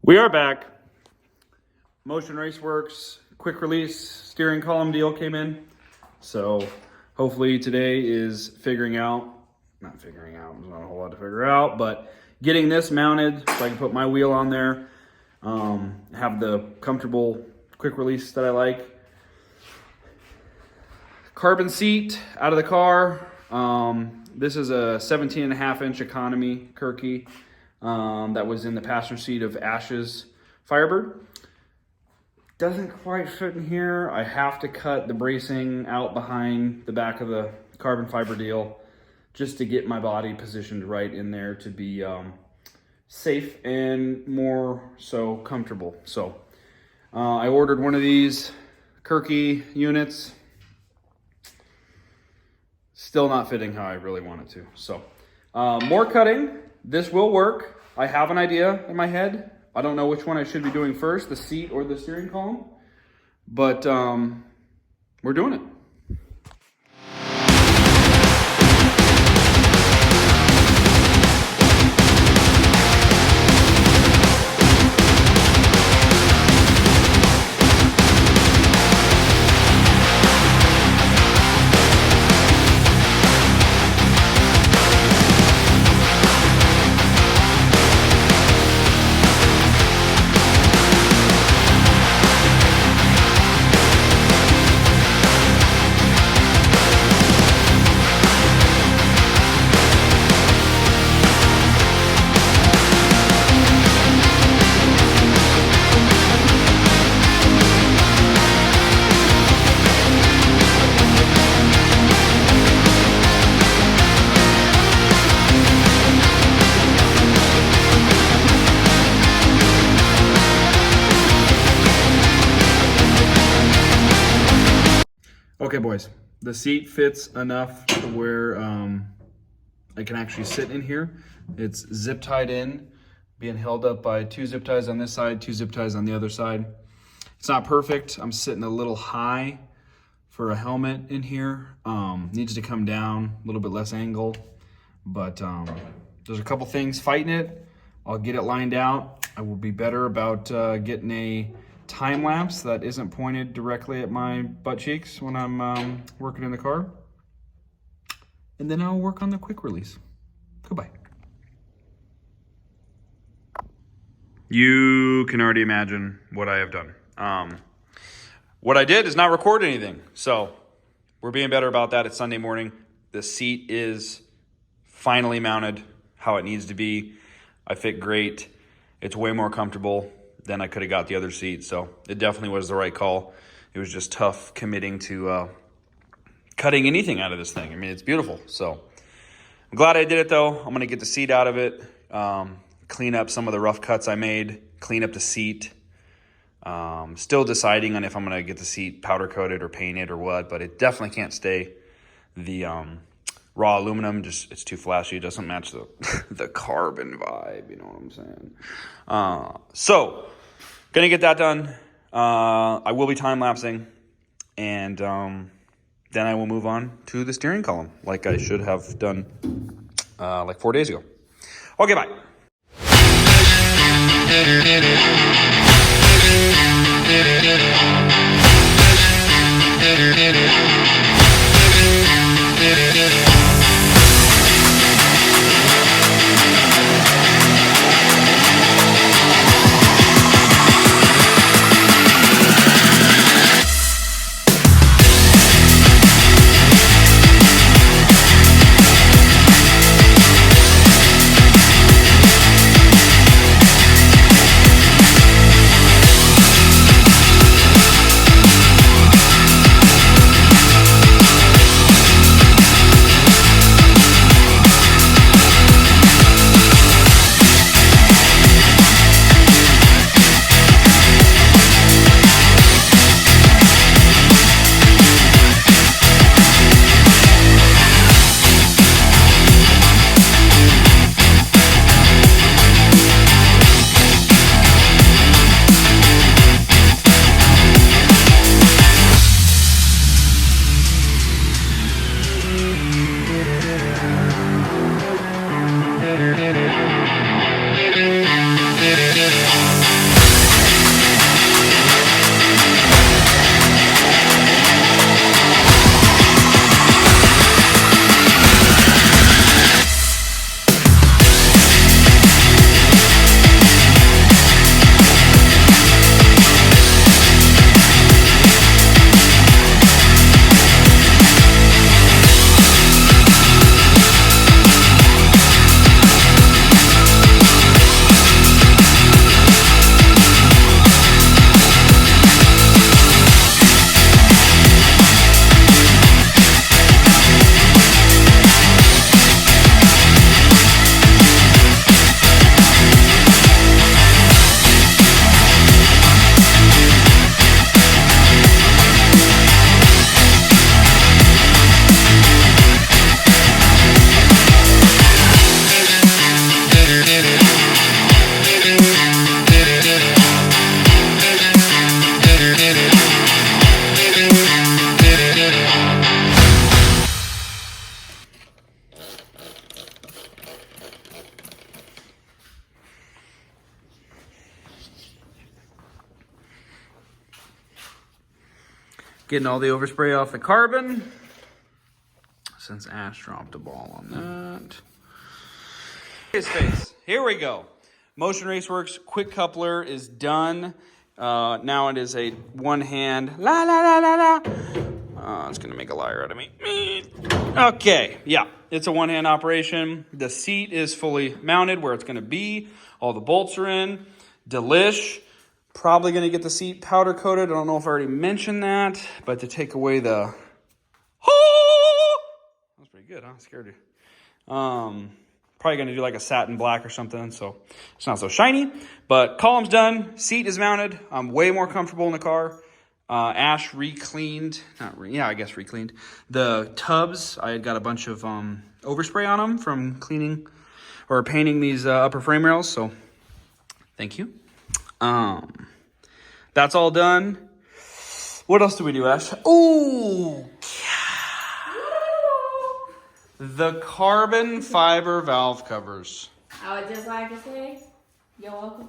We are back. Motion Raceworks quick release steering column deal came in. So hopefully today is there's not a whole lot to figure out, but getting this mounted so I can put my wheel on there, have the comfortable quick release that I like. Carbon seat out of the car. This is a 17.5-inch economy Kirkey that was in the passenger seat of Ash's Firebird. Doesn't quite fit in here. I have to cut the bracing out behind the back of the carbon fiber deal just to get my body positioned right in there to be safe and more so comfortable. So I ordered one of these Kirkey units. Still not fitting how I really want it to. So more cutting. This will work. I have an idea in my head. I don't know which one I should be doing first, the seat or the steering column, but we're doing it. Okay, boys, the seat fits enough to where I can actually sit in here. It's zip tied in, being held up by 2 zip ties on this side, 2 zip ties on the other side. It's not perfect. I'm sitting a little high for a helmet in here. Needs to come down a little bit less angle, but there's a couple things fighting it. I'll get it lined out. I will be better about getting a time lapse that isn't pointed directly at my butt cheeks when I'm working in the car. And then I'll work on the quick release. Goodbye. You can already imagine what I have done. What I did is not record anything. So we're being better about that. It's Sunday morning. The seat is finally mounted how it needs to be. I fit great. It's way more comfortable than I could have got the other seat. So it definitely was the right call. It was just tough committing to cutting anything out of this thing. I mean, it's beautiful. So I'm glad I did it though. I'm gonna get the seat out of it, clean up some of the rough cuts I made, clean up the seat. Still deciding on if I'm gonna get the seat powder coated or painted or what, but it definitely can't stay the raw aluminum. Just it's too flashy. It doesn't match the the carbon vibe. You know what I'm saying? So gonna get that done. I will be time lapsing, and then I will move on to the steering column, like I should have done like 4 days ago. Okay, bye. Getting all the overspray off the carbon. Since Ash dropped a ball on that. His face. Here we go. Motion Raceworks quick coupler is done. Now it is a one hand. La la la la la. It's gonna make a liar out of me. Okay, yeah, it's a one hand operation. The seat is fully mounted where it's gonna be. All the bolts are in. Delish. Probably gonna get the seat powder coated. I don't know if I already mentioned that, but to take away the. That's pretty good, huh? Scared you. Probably going to do like a satin black or something, so it's not so shiny. But column's done. Seat is mounted. I'm way more comfortable in the car. Ash recleaned. I guess recleaned. The tubs, I had got a bunch of overspray on them from cleaning or painting these upper frame rails, so thank you. That's all done. What else do we do, Ash? Ooh! The carbon fiber valve covers. I would just like to say, you're welcome.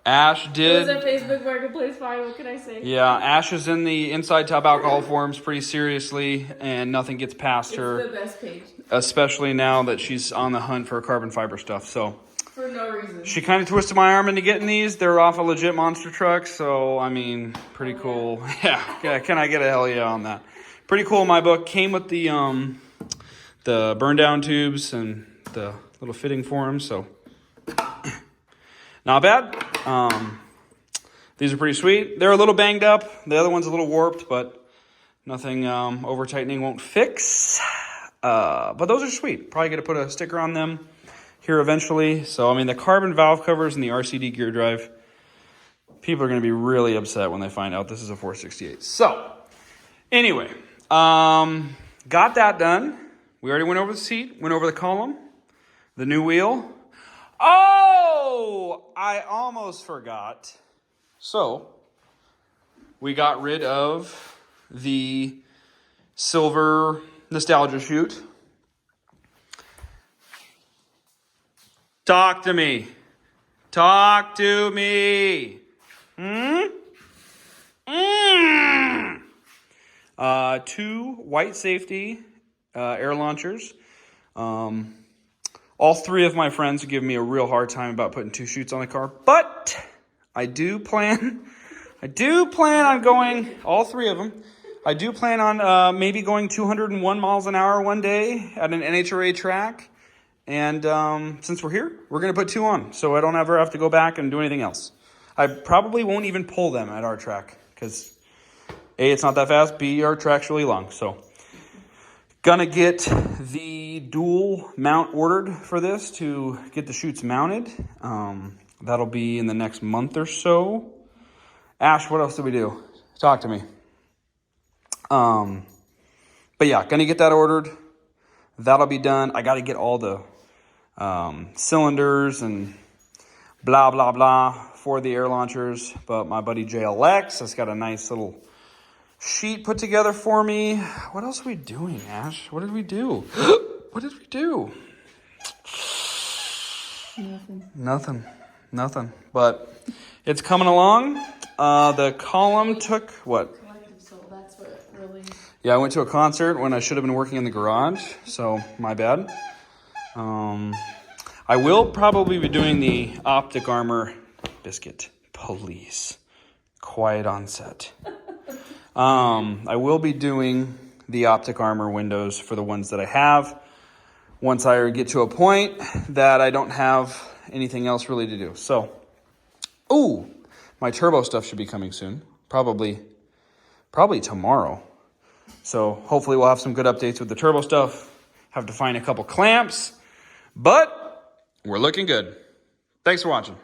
Ash did. It was a Facebook Marketplace find. What can I say? Yeah, Ash is in the inside tub alcohol forums pretty seriously, and nothing gets past her. It's the best page. Especially now that she's on the hunt for carbon fiber stuff. So for no reason. She kind of twisted my arm into getting these. They're off a legit monster truck, so I mean, pretty cool. Yeah. Can I get a hell yeah on that? Pretty cool in my book. Came with the burn down tubes and the little fitting for them, so not bad. These are pretty sweet. They're a little banged up. The other one's a little warped, but nothing over tightening won't fix. But those are sweet. Probably going to put a sticker on them here eventually. So, I mean, the carbon valve covers and the RCD gear drive, people are going to be really upset when they find out this is a 468. So, anyway, got that done. We already went over the seat, went over the column, the new wheel. Oh, I almost forgot. So, we got rid of the silver nostalgia chute. Talk to me. Talk to me. Two white safety air launchers. All three of my friends give me a real hard time about putting two chutes on the car, but I do plan on going, all three of them. I do plan on maybe going 201 miles an hour one day at an NHRA track. And since we're here, we're going to put two on, so I don't ever have to go back and do anything else. I probably won't even pull them at our track, because A, it's not that fast, B, our track's really long. So, gonna get the dual mount ordered for this to get the chutes mounted. That'll be in the next month or so. Ash, what else did we do? Talk to me. But yeah, gonna get that ordered. That'll be done. I got to get all the cylinders and blah, blah, blah for the air launchers. But my buddy JLX has got a nice little sheet put together for me. What else are we doing, Ash? What did we do? What did we do? Nothing. But it's coming along. The column took what? So that's what really... Yeah, I went to a concert when I should have been working in the garage, so my bad. I will probably be doing the optic armor biscuit. Police. Quiet on set. I will be doing the optic armor windows for the ones that I have once I get to a point that I don't have anything else really to do. So, my turbo stuff should be coming soon. Probably tomorrow. So hopefully we'll have some good updates with the turbo stuff. Have to find a couple clamps, but we're looking good. Thanks for watching.